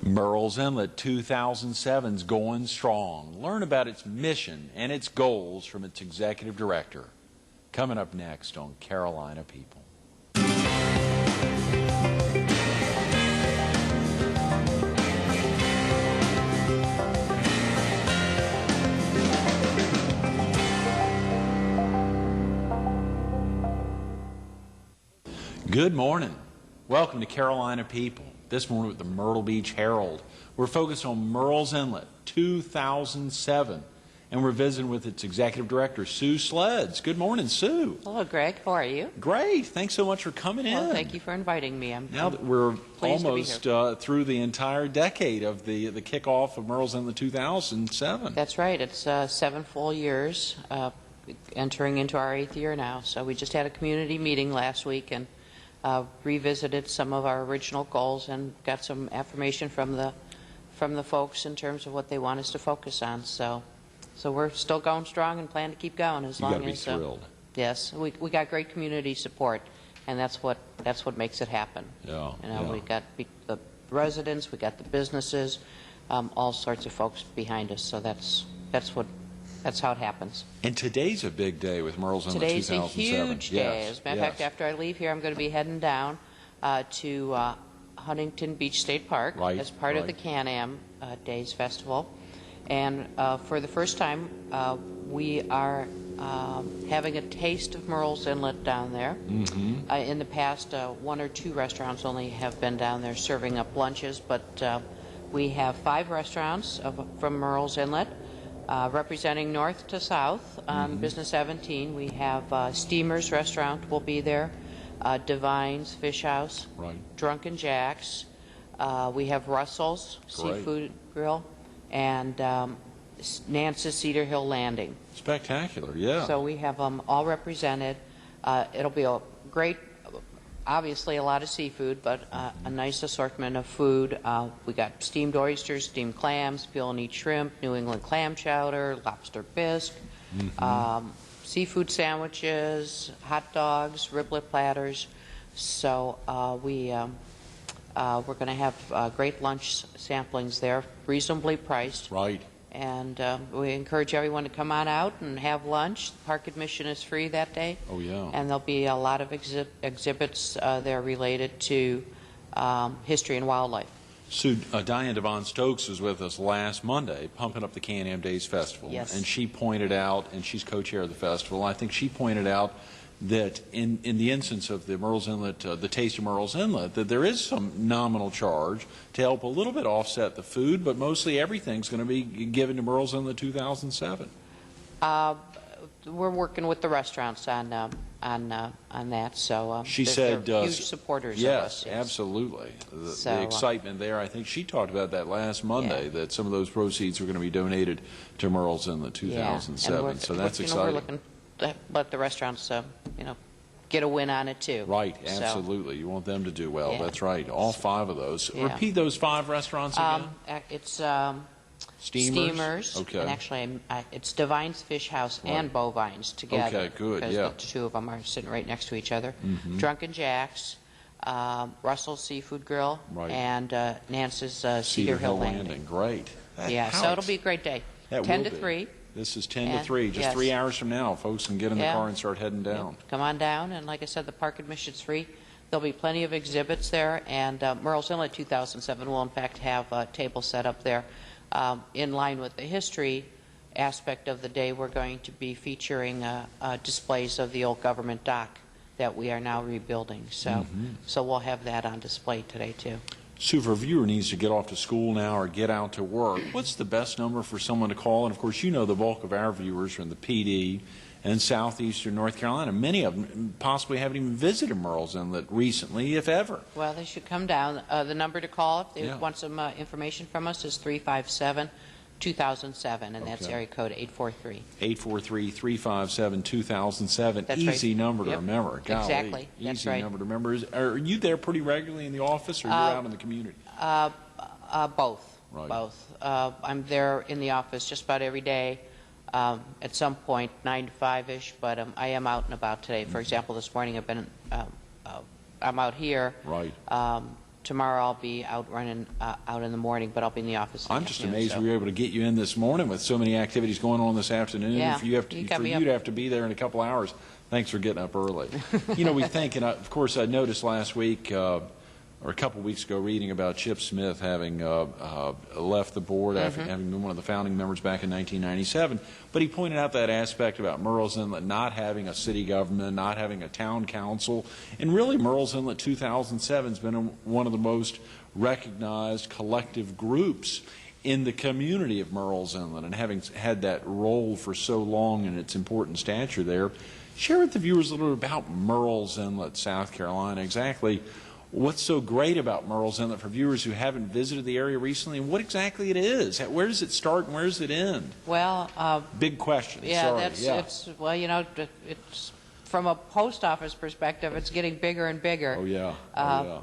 Merle's Inlet 2007's going strong. Learn about its mission and its goals from its executive director. Coming up next on Carolina People. Good morning. Welcome to Carolina People. This morning with the Myrtle Beach Herald. We're focused on Merle's Inlet 2007, and we're visiting with its executive director, Sue Sledz. Good morning, Sue. Hello, Greg. How are you? Great. Thanks so much for coming in. Well, thank you for inviting me. Now that we're pleased almost through the entire decade of the kickoff of Merle's Inlet 2007. That's right. It's 7 full years, entering into our 8th year now. So we just had a community meeting last week and revisited some of our original goals and got some affirmation from the folks in terms of what they want us to focus on. So we're still going strong and plan to keep going as long as. You got to be thrilled. Yes, we got great community support, and that's what makes it happen. Yeah. We got the residents, we got the businesses, all sorts of folks behind us. So that's how it happens. And today's a big day with Merle's Inlet 2007. Today's a huge day. As a matter of fact, after I leave here, I'm going to be heading down to Huntington Beach State Park as part of the Can-Am Days Festival. And for the first time, we are having a taste of Merle's Inlet down there. Mm-hmm. In the past, 1 or 2 restaurants only have been down there serving up lunches, but we have 5 restaurants from Merle's Inlet. Representing north to south on Business 17, we have Steamer's Restaurant will be there, Divine's Fish House, Drunken Jack's, we have Russell's Seafood Grill, and Nance's Cedar Hill Landing. Spectacular, yeah. So we have them all represented. It'll be a great, obviously a lot of seafood, but a nice assortment of food. We got steamed oysters, steamed clams, peel and eat shrimp, New England clam chowder, lobster bisque, seafood sandwiches, hot dogs, riblet platters. So we're going to have great lunch samplings there, reasonably priced. Right. And we encourage everyone to come on out and have lunch. Park admission is free that day. Oh, yeah. And there'll be a lot of exhibits there related to history and wildlife. Sue, Diane Devon Stokes was with us last Monday, pumping up the Can-Am Days Festival. Yes. And she pointed out, and she's co-chair of the festival, I think she pointed out that in the instance of the Merle's Inlet, the Taste of Merle's Inlet, that there is some nominal charge to help a little bit offset the food, but mostly everything's going to be given to Merle's Inlet 2007. We're working with the restaurants on that, so she said they're huge supporters of us. Yes, absolutely. The excitement there, I think she talked about that last Monday, that some of those proceeds are going to be donated to Merle's Inlet 2007, so that's exciting. We're looking to let the restaurants, get a win on it too. Right, absolutely. So, you want them to do well. Yeah. That's right. All 5 of those. Yeah. Repeat those 5 restaurants again. It's Steamers. Okay. And actually, it's Divine's Fish House and Bovine's together. Okay, good. Because yeah. the 2 of them are sitting right next to each other. Drunken Jack's, Russell's Seafood Grill, and Nance's Cedar Hill Landing. Great. So it'll be a great day. 10 to 3. This is 10 to 3, just 3 hours from now. Folks can get in the car and start heading down. Come on down, and like I said, the park admission's free. There'll be plenty of exhibits there, and Merle's Inlet 2007 will in fact have a table set up there. In line with the history aspect of the day, we're going to be featuring displays of the old government dock that we are now rebuilding. So we'll have that on display today too. Sue, if a viewer needs to get off to school now or get out to work, what's the best number for someone to call? And of course, you know the bulk of our viewers are in the PD and southeastern North Carolina. Many of them possibly haven't even visited Merle's Inlet recently, if ever. Well, they should come down. The number to call if they want some information from us is 357-2007, and that's area code 843. 843-357-2007. Easy number to remember. Golly, exactly. That's easy number to remember. Are you there pretty regularly in the office, or you're out in the community? Both. Right. Both. I'm there in the office just about every day. At some point 9 to 5-ish, but I am out and about today. For example, this morning I'm out here tomorrow I'll be out running out in the morning, but I'll be in the office in the I'm just afternoon, amazed so. we were able to get you in this morning with so many activities going on this afternoon. Yeah, For you you got me to have to be there in a couple hours, thanks for getting up early. We think, and of course I noticed last week, or a couple weeks ago, reading about Chip Smith having left the board after having been one of the founding members back in 1997. But he pointed out that aspect about Murrells Inlet not having a city government, not having a town council, and really Murrells Inlet 2007 has been one of the most recognized collective groups in the community of Murrells Inlet, and having had that role for so long and its important stature there. Share with the viewers a little bit about Murrells Inlet, South Carolina. Exactly what's so great about Murrells Inlet for viewers who haven't visited the area recently, and what exactly it is? Where does it start and where does it end? Well, big question. yeah, Sorry. it's well, it's from a post office perspective, it's getting bigger and bigger. Oh yeah.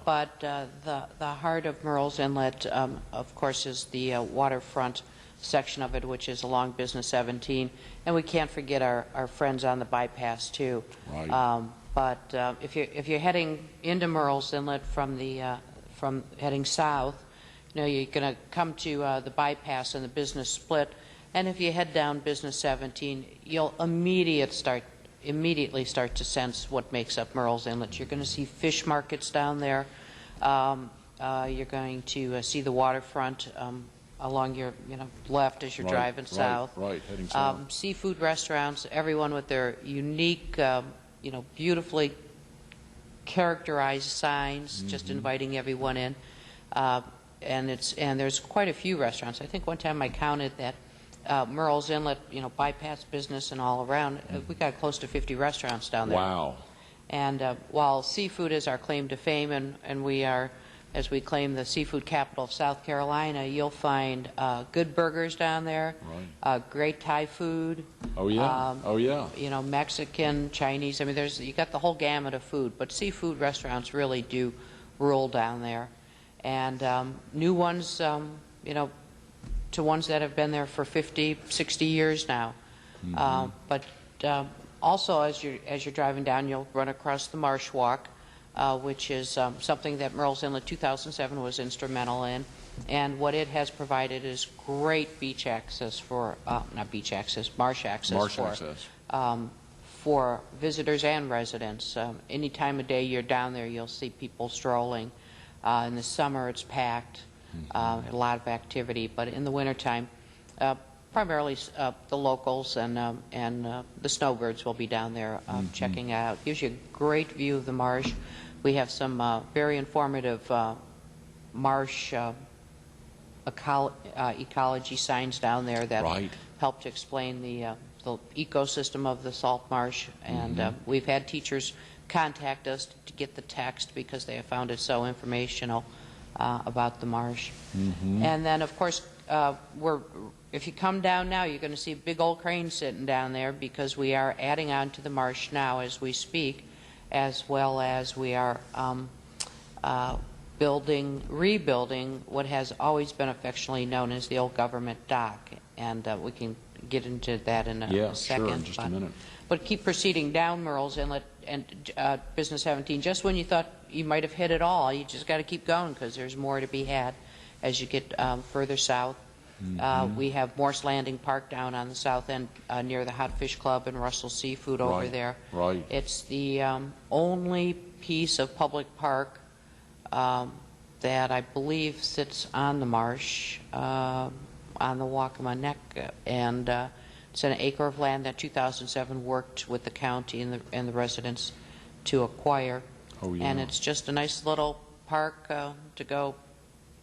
But the heart of Murrells Inlet, of course, is the waterfront section of it, which is along Business 17, and we can't forget our friends on the bypass too. Right. But if you're heading into Murrells Inlet from heading south, you're going to come to the bypass and the business split, and if you head down Business 17, you'll immediately start to sense what makes up Murrells Inlet. You're going to see fish markets down there. You're going to see the waterfront along your left as you're driving south. Right, heading south. Seafood restaurants, everyone with their unique, beautifully characterized signs, just inviting everyone in. And there's quite a few restaurants. I think one time I counted that Murrells Inlet, bypass business and all around, we got close to 50 restaurants down there. Wow. And while seafood is our claim to fame, and we are, as we claim, the seafood capital of South Carolina, you'll find good burgers down there, great Thai food. Oh yeah. Oh yeah. Mexican, Chinese. I mean, you got the whole gamut of food, but seafood restaurants really do rule down there, and new ones, to ones that have been there for 50, 60 years now. But also, as you're driving down, you'll run across the Marsh Walk, which is something that Murrells Inlet 2007 was instrumental in. And what it has provided is great beach access for, not beach access, marsh access for visitors and residents. Any time of day you're down there, you'll see people strolling. In the summer, it's packed, a lot of activity. But in the wintertime, primarily the locals and the snowbirds will be down there checking out. Gives you a great view of the marsh. We have some very informative marsh ecology signs down there that help to explain the ecosystem of the salt marsh. And we've had teachers contact us to get the text because they have found it so informational about the marsh. And then, of course, if you come down now, you're going to see a big old crane sitting down there because we are adding on to the marsh now as we speak, as well as we are rebuilding what has always been affectionately known as the old government dock. And we can get into that in a second. Sure, in just a minute. But keep proceeding down Murrells Inlet and Business 17. Just when you thought you might have hit it all, you just got to keep going because there's more to be had as you get further south. We have Morse Landing Park down on the south end near the Hot Fish Club and Russell Seafood over there. It's the only piece of public park that I believe sits on the marsh, on the Waccamaw Neck, and it's an acre of land that 2007 worked with the county and the residents to acquire. And it's just a nice little park to go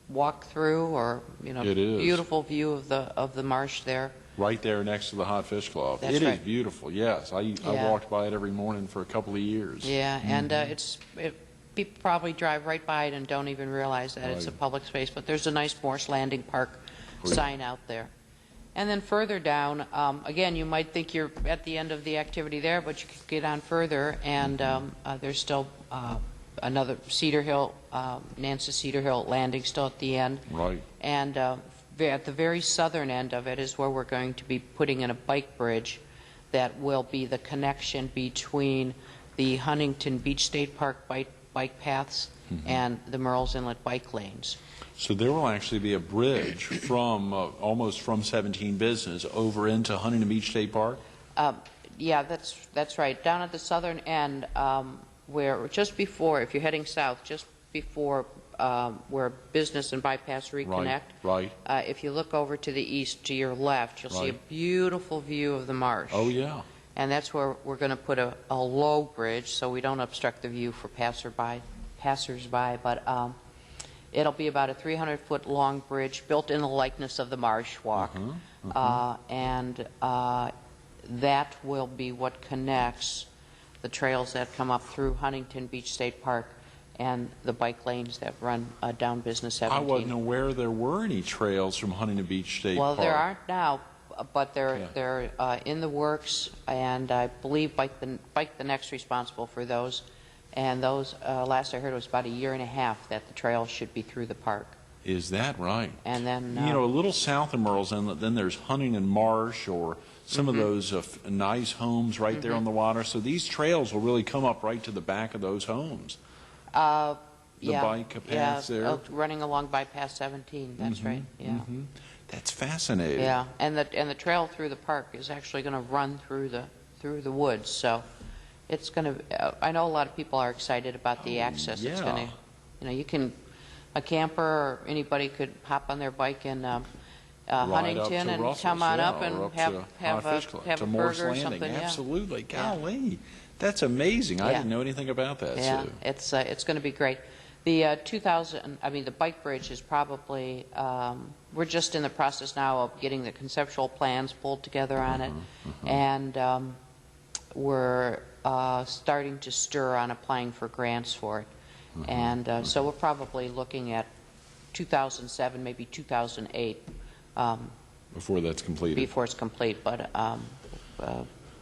walk through, or beautiful view of the marsh there. Right there next to the Hot Fish Club. It is beautiful. Yes, I walked by it every morning for a couple of years. Yeah, and people probably drive right by it and don't even realize that it's a public space. But there's a nice Morse Landing Park sign out there. And then further down, again, you might think you're at the end of the activity there, but you could get on further, and there's still another Cedar Hill, Nancy Cedar Hill landing still at the end. And at the very southern end of it is where we're going to be putting in a bike bridge that will be the connection between the Huntington Beach State Park bike paths and the Merle's Inlet bike lanes. So there will actually be a bridge from almost from 17 Business over into Huntington Beach State Park? Yeah, that's right. Down at the southern end, where just before, if you're heading south, just before where Business and Bypass reconnect. Right. If you look over to the east, to your left, you'll see a beautiful view of the marsh. Oh, yeah. And that's where we're going to put a low bridge so we don't obstruct the view for passersby. But it'll be about a 300-foot long bridge built in the likeness of the Marsh Walk. And that will be what connects the trails that come up through Huntington Beach State Park and the bike lanes that run down Business 17. I wasn't aware there were any trails from Huntington Beach State Park. Well, there aren't now, but they're in the works, and I believe Bike the Next responsible for those. And those, last I heard, it was about a year and a half that the trail should be through the park. Is that right? And then, you know, a little south of Merle's Inlet, then there's Huntington Marsh or some of those nice homes right there on the water. So these trails will really come up right to the back of those homes. The bike paths there. Running along Bypass 17. That's right. Yeah. That's fascinating. Yeah, and the trail through the park is actually going to run through the woods. So it's going to. I know a lot of people are excited about the access. Yeah. It's going to. You know, you can. A camper or anybody could hop on their bike in Huntington and Russell's, come on up and or have to a Morris burger or Landing. something. Absolutely. Golly. That's amazing. I didn't know anything about that, Yeah, Sue. it's going to be great. The the bike bridge is probably, we're just in the process now of getting the conceptual plans pulled together on it, and we're starting to stir on applying for grants for it. And so we're probably looking at 2007, maybe 2008. Before that's completed. Before it's complete, but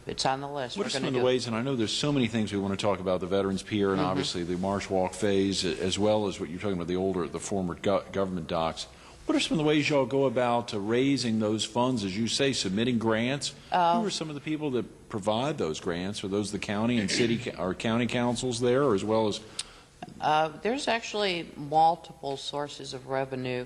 it's on the list. What are some of the ways, and I know there's so many things we want to talk about, the Veterans Pier and obviously the Marsh Walk phase, as well as what you're talking about, the former government docks. What are some of the ways y'all go about raising those funds, as you say, submitting grants? Who are some of the people that provide those grants? Are those the county and city or county councils there, or as well as? There's actually multiple sources of revenue.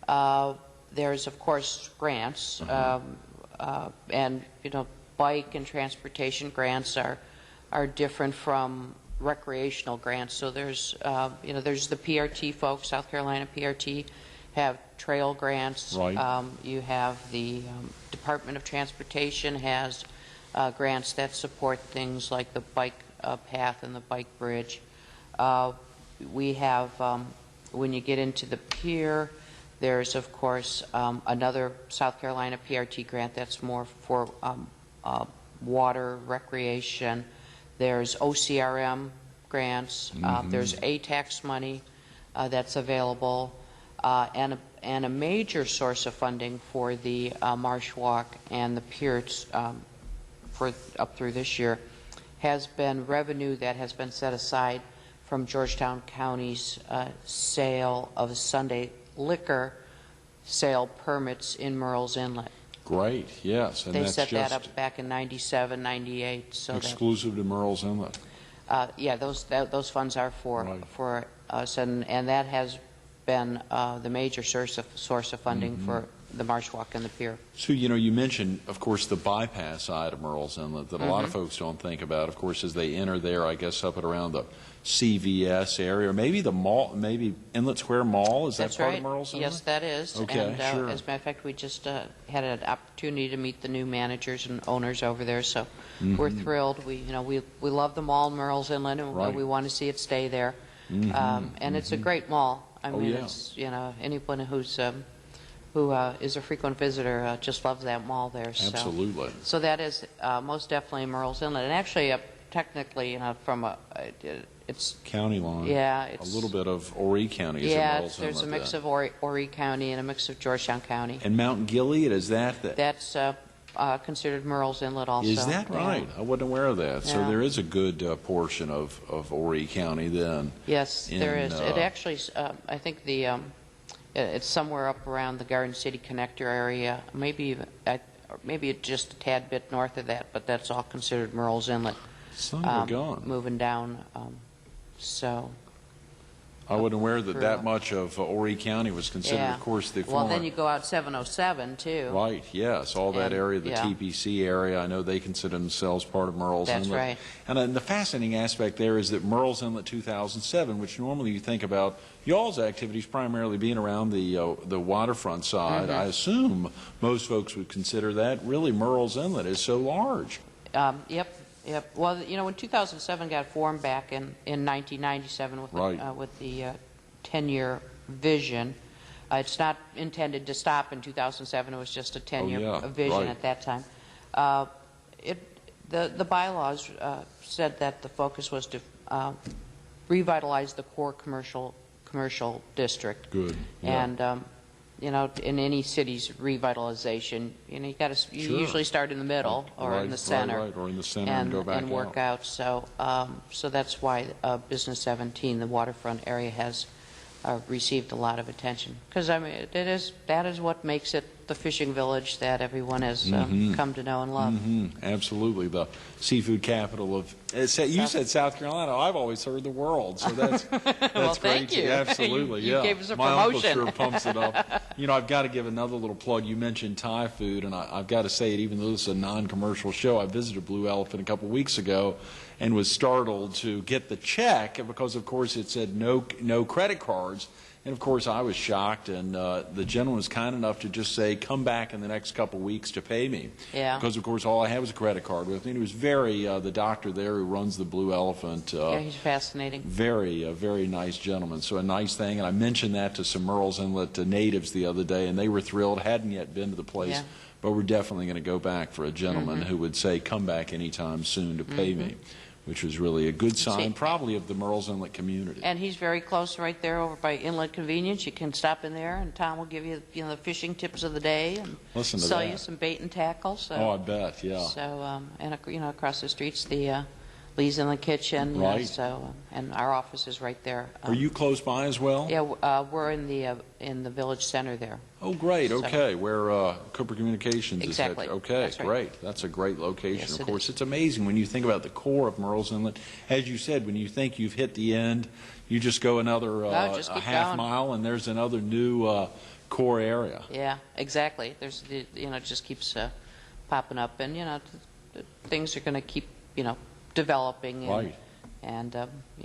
There's, of course, grants, and you know, bike and transportation grants are different from recreational grants. So there's you know, there's the PRT folks, South Carolina PRT, have trail grants. Right. You have the Department of Transportation has grants that support things like the bike path and the bike bridge. We have, when you get into the pier, there's, of course, another South Carolina PRT grant that's more for water recreation. There's OCRM grants. There's ATAX money that's available. And a major source of funding for the Marsh Walk and the piers for up through this year has been revenue that has been set aside from Georgetown County's sale of Sunday liquor sale permits in Merle's Inlet. Great, yes. And they that's set that just up back in 97, 98. So exclusive to Merle's Inlet. Yeah, those funds are for us, and that has been the major source of funding for the Marsh Walk and the pier. So, you know, you mentioned, of course, the bypass side of Merle's Inlet that a lot of folks don't think about, of course, as they enter there, I guess, up and around the CVS area, or maybe the mall, maybe Inlet Square Mall. Is that part of Merle's Inlet? Yes, that is. Okay, and, sure. As a matter of fact, we just had an opportunity to meet the new managers and owners over there, so we're thrilled. We love the mall in Merle's Inlet, and we want to see it stay there. And it's a great mall. I mean, it's, you know, anyone who is a frequent visitor just loves that mall there. Absolutely. So that is most definitely Merle's Inlet, and actually, technically, you know, from it's county line. Yeah, it's a little bit of Horry County. Is Merle's there's Inlet a mix of Horry County and a mix of Georgetown County. And Mount Gilead, is that? That's considered Merle's Inlet also. Is that right? I wasn't aware of that. So there is a good portion of Horry County then. Yes, there is. It actually, I think it's somewhere up around the Garden City connector area, maybe just a tad bit north of that, but that's all considered Merle's Inlet. Son of a gun. Moving down, so. I wasn't aware that that much of Horry County was considered, of course, the former... Well, then you go out 707, too. Right, yes, all that area, the yeah. TPC area, I know they consider themselves part of Merle's Inlet. That's right. And the fascinating aspect there is that Merle's Inlet 2007, which normally you think about y'all's activities primarily being around the waterfront side, I assume most folks would consider that really Merle's Inlet is so large. Yep. Well, you know, when 2007 got formed back in 1997 with the 10-year vision, it's not intended to stop in 2007. It was just a 10-year vision at that time. The bylaws said that the focus was to revitalize the core commercial district. Good. Yeah. And you know, in any city's revitalization, you know, you usually start in the middle or in the center, or in the center and go back and work out. So, so that's why Business 17, the waterfront area, has received a lot of attention. Because I mean, that is what makes it the fishing village that everyone has come to know and love. Absolutely, the seafood capital of. You said South Carolina. I've always heard the world, so that's well, great. thank you. Absolutely, you gave us a My promotion. uncle sure pumps it up. You know, I've got to give another little plug. You mentioned Thai food, and I've got to say it. Even though this is a non-commercial show, I visited Blue Elephant a couple weeks ago, and was startled to get the check because, of course, it said no credit cards. And, of course, I was shocked, and the gentleman was kind enough to just say, come back in the next couple weeks to pay me. Yeah. Because, of course, all I had was a credit card with me. And he was very, the doctor there who runs the Blue Elephant. Yeah, he's fascinating. Very nice gentleman. So a nice thing. And I mentioned that to some Merle's Inlet natives the other day, and they were thrilled. Hadn't yet been to the place. But we're definitely going to go back for a gentleman who would say, come back anytime soon to pay me, which was really a good sign, probably of the Merle's Inlet community. And he's very close right there over by Inlet Convenience. You can stop in there, and Tom will give you, the fishing tips of the day and sell you some bait and tackle. So, oh, I bet, yeah. So, and across the street's the Lee's Inlet Kitchen. Right. So, and our office is right there. Are you close by as well? Yeah, we're in the village center there. Oh, great. Okay, where Cooper Communications exactly. is. Okay, That's right. Great. That's a great location. Yes, of course, it's amazing when you think about the core of Merle's Inlet. As you said, when you think you've hit the end, you just go another a half mile, and there's another new core area. Yeah, exactly. There's it just keeps popping up, and things are going to keep developing, and, right. And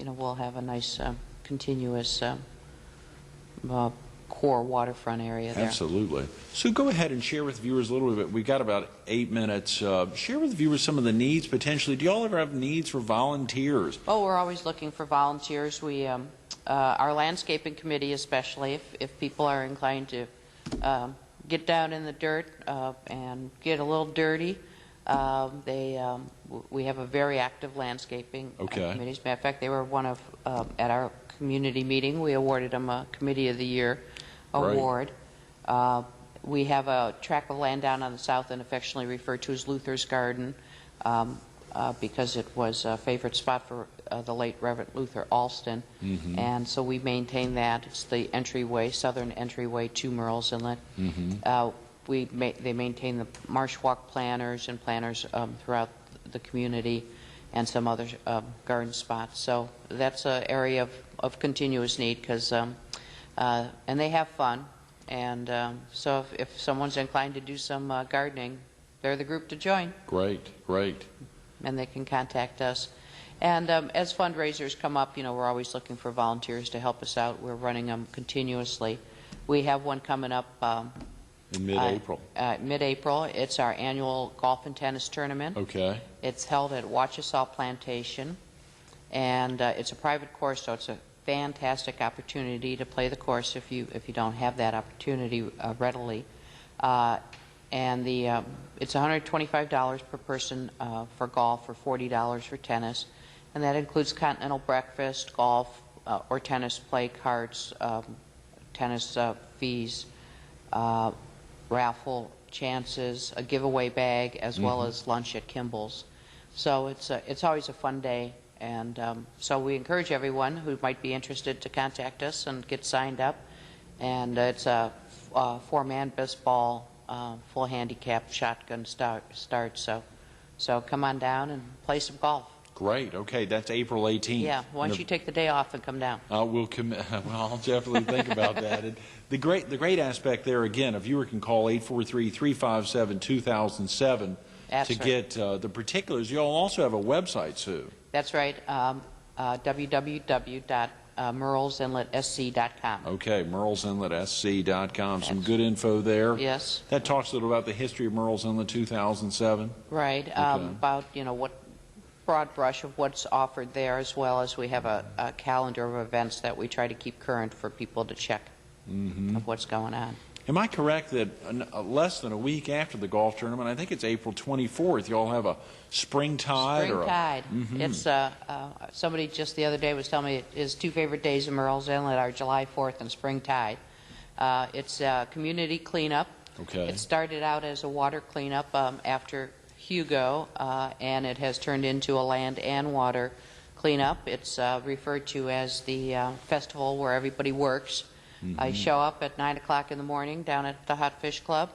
we'll have a nice continuous core waterfront area there. Absolutely. So go ahead and share with viewers a little bit. We've got about 8 minutes. Share with viewers some of the needs potentially. Do you all ever have needs for volunteers? Oh, we're always looking for volunteers. We, our landscaping committee especially, if people are inclined to get down in the dirt and get a little dirty, we have a very active landscaping committee. As a matter of fact, they were one of, at our community meeting, we awarded them a Committee of the Year award. We have a tract of land down on the south end affectionately referred to as Luther's Garden because it was a favorite spot for the late Reverend Luther Alston. And so we maintain that. It's the entryway, southern entryway to Merle's Inlet. They maintain the marsh walk planters and planters throughout the community and some other garden spots. So that's an area of continuous need because, and they have fun. And so if someone's inclined to do some gardening, they're the group to join. Great. And they can contact us. And as fundraisers come up, we're always looking for volunteers to help us out. We're running them continuously. We have one coming up in mid-April. Mid-April. It's our annual golf and tennis tournament. Okay. It's held at Wachesaw Plantation, and it's a private course, so it's a fantastic opportunity to play the course if you don't have that opportunity readily. And it's $125 per person for golf, or $40 for tennis, and that includes continental breakfast, golf or tennis play carts, tennis fees, raffle chances, a giveaway bag, as well as lunch at Kimball's. So it's always a fun day, and so we encourage everyone who might be interested to contact us and get signed up. And it's a four-man best ball, full handicap shotgun start. So come on down and play some golf. Great. Okay, that's April 18th. Yeah, why don't you take the day off and come down? We'll commit. Well, I'll definitely think about that. And the great aspect there, again, a viewer can call 843-357-2007 That's to right. get the particulars. You'll also have a website, Sue. That's right, www.merlesinletsc.com. Okay, merlesinletsc.com. Some good info there. Yes. That talks a little about the history of Merle's Inlet 2007. Right, about, what broad brush of what's offered there, as well as we have a calendar of events that we try to keep current for people to check of what's going on. Am I correct that less than a week after the golf tournament, I think it's April 24th, you all have a spring tide? Spring tide. It's somebody just the other day was telling me his two favorite days of Merle's Inlet are July 4th and spring tide. It's community cleanup. Okay. It started out as a water cleanup after Hugo, and it has turned into a land and water cleanup. It's referred to as the festival where everybody works. I show up at 9 o'clock in the morning down at the Hot Fish Club,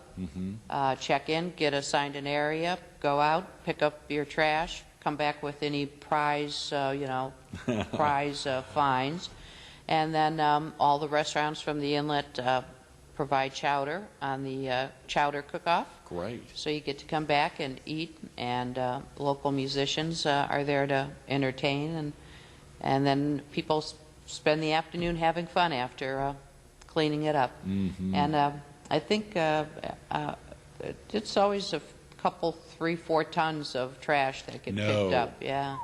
check in, get assigned an area, go out, pick up your trash, come back with any prize, prize finds, and then all the restaurants from the inlet provide chowder on the chowder cook-off. Great. So you get to come back and eat, and local musicians are there to entertain, and then people spend the afternoon having fun after cleaning it up. And I think it's always a couple, 3-4 tons of trash that get picked up. Yeah.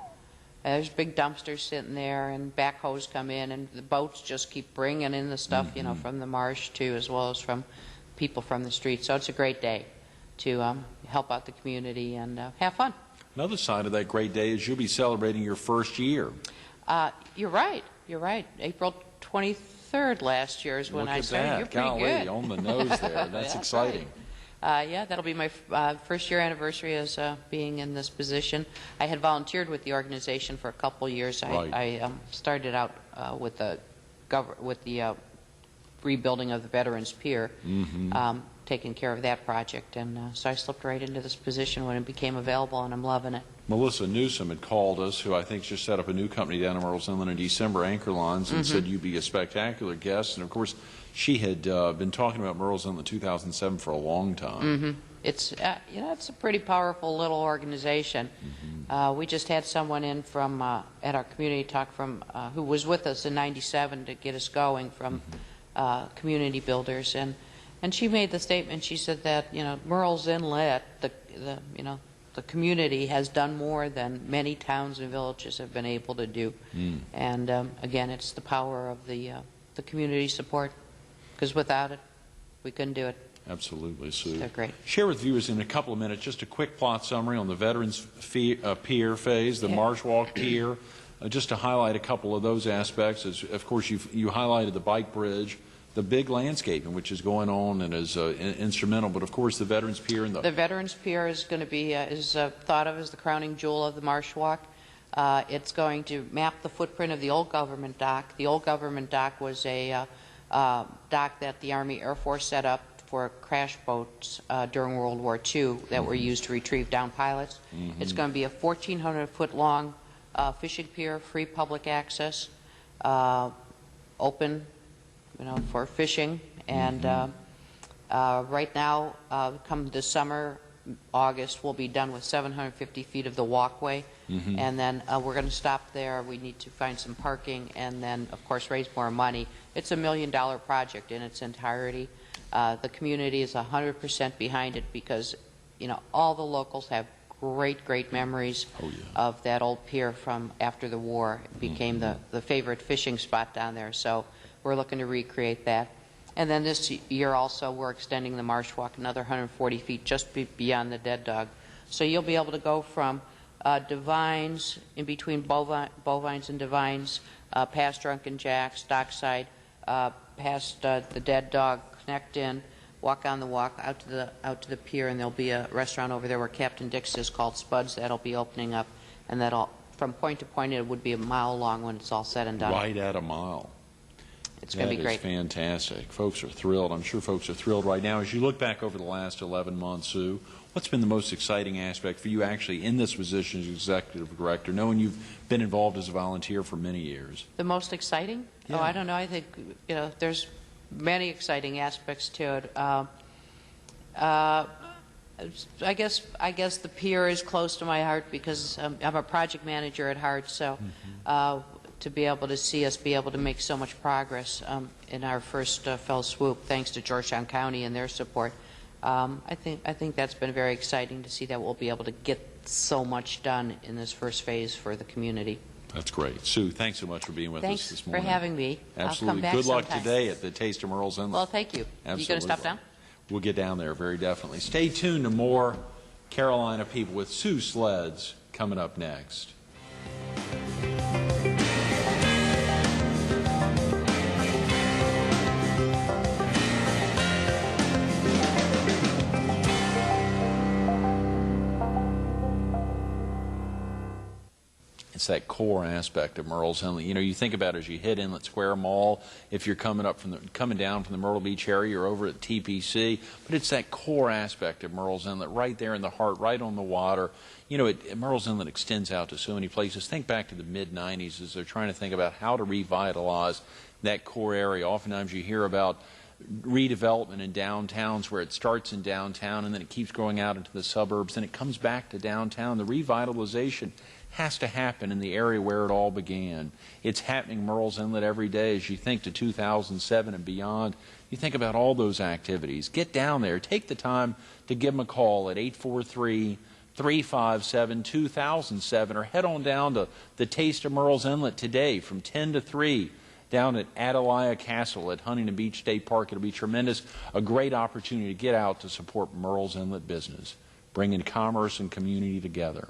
There's big dumpsters sitting there, and backhoes come in, and the boats just keep bringing in the stuff, from the marsh too, as well as from people from the street. So it's a great day to help out the community and have fun. Another side of that great day is you'll be celebrating your first year. You're right. You're right. April 23rd last year is when I started. That. You're pretty Golly, good. on the nose there. That's exciting. Right. Yeah, that'll be my first year anniversary as being in this position. I had volunteered with the organization for a couple years. I started out with the rebuilding of the Veterans Pier, taking care of that project, and so I slipped right into this position when it became available, and I'm loving it. Melissa Newsom had called us, who I think just set up a new company down in Merle's Inlet in December, Anchor Lines, and said you'd be a spectacular guest. And of course, she had been talking about Merle's Inlet 2007 for a long time. It's it's a pretty powerful little organization. We just had someone in from at our community talk from who was with us in '97 to get us going from community builders, and she made the statement. She said that Merle's Inlet, the community has done more than many towns and villages have been able to do. And again, it's the power of the community support, because without it, we couldn't do it. Absolutely, Sue. They're great. Share with viewers in a couple of minutes just a quick plot summary on the Veterans Pier phase, the Marsh Walk Pier, just to highlight a couple of those aspects. As, of course, you highlighted the bike bridge, the big landscaping which is going on and is instrumental, but of course the Veterans Pier and the Veterans Pier is going to be thought of as the crowning jewel of the Marsh Walk. It's going to map the footprint of the old government dock. The old government dock was a dock that the Army Air Force set up for crash boats during World War II that were used to retrieve downed pilots. It's going to be a 1,400-foot long fishing pier, free public access, open for fishing, and right now, come this summer, August, we'll be done with 750 feet of the walkway, and then we're going to stop there. We need to find some parking, and then, of course, raise more money. It's $1 million project in its entirety. The community is 100% behind it because, all the locals have great memories of that old pier from after the war. It became the favorite fishing spot down there. So we're looking to recreate that. And then this year also we're extending the Marsh Walk another 140 feet just beyond the Dead Dog. So you'll be able to go from Devines, in between Bovines and Devines, past Drunken Jack's, Dockside, past the Dead Dog, connect in, walk on the walk out to the pier, and there'll be a restaurant over there where Captain Dick's is called Sledz that'll be opening up, and that'll from point to point it would be a mile long when it's all said and done. Right at a mile. It's going to be great. That is fantastic. Folks are thrilled. I'm sure folks are thrilled right now. As you look back over the last 11 months, Sue, what's been the most exciting aspect for you actually in this position as executive director, knowing you've been involved as a volunteer for many years? The most exciting? Yeah. Oh, I don't know. I think, there's many exciting aspects to it. I guess the pier is close to my heart because I'm a project manager at heart, so to be able to see us be able to make so much progress in our first fell swoop, thanks to Georgetown County and their support, I think that's been very exciting to see that we'll be able to get so much done in this first phase for the community. That's great. Sue, thanks so much for being with us this morning. Thanks for having me. Absolutely. I'll come back Good luck sometime. today at the Taste of Merle's Inlet. Well, thank you. Absolutely. You going to stop down? We'll get down there very definitely. Stay tuned to more Carolina People with Sue Sledz coming up next. It's that core aspect of Murrells Inlet. You know, you think about it as you hit Inlet Square Mall, if you're coming down from the Myrtle Beach area, you're over at TPC, but it's that core aspect of Murrells Inlet right there in the heart, right on the water. You know, Murrells Inlet extends out to so many places. Think back to the mid-'90s as they're trying to think about how to revitalize that core area. Oftentimes you hear about redevelopment in downtowns where it starts in downtown and then it keeps going out into the suburbs and it comes back to downtown. The revitalization has to happen in the area where it all began. It's happening in Murrells Inlet every day. As you think to 2007 and beyond, you think about all those activities. Get down there. Take the time to give them a call at 843-357-2007 or head on down to the Taste of Murrells Inlet today from 10 to 3 down at Adelia Castle at Huntington Beach State Park. It'll be tremendous. A great opportunity to get out to support Murrells Inlet business, bringing commerce and community together.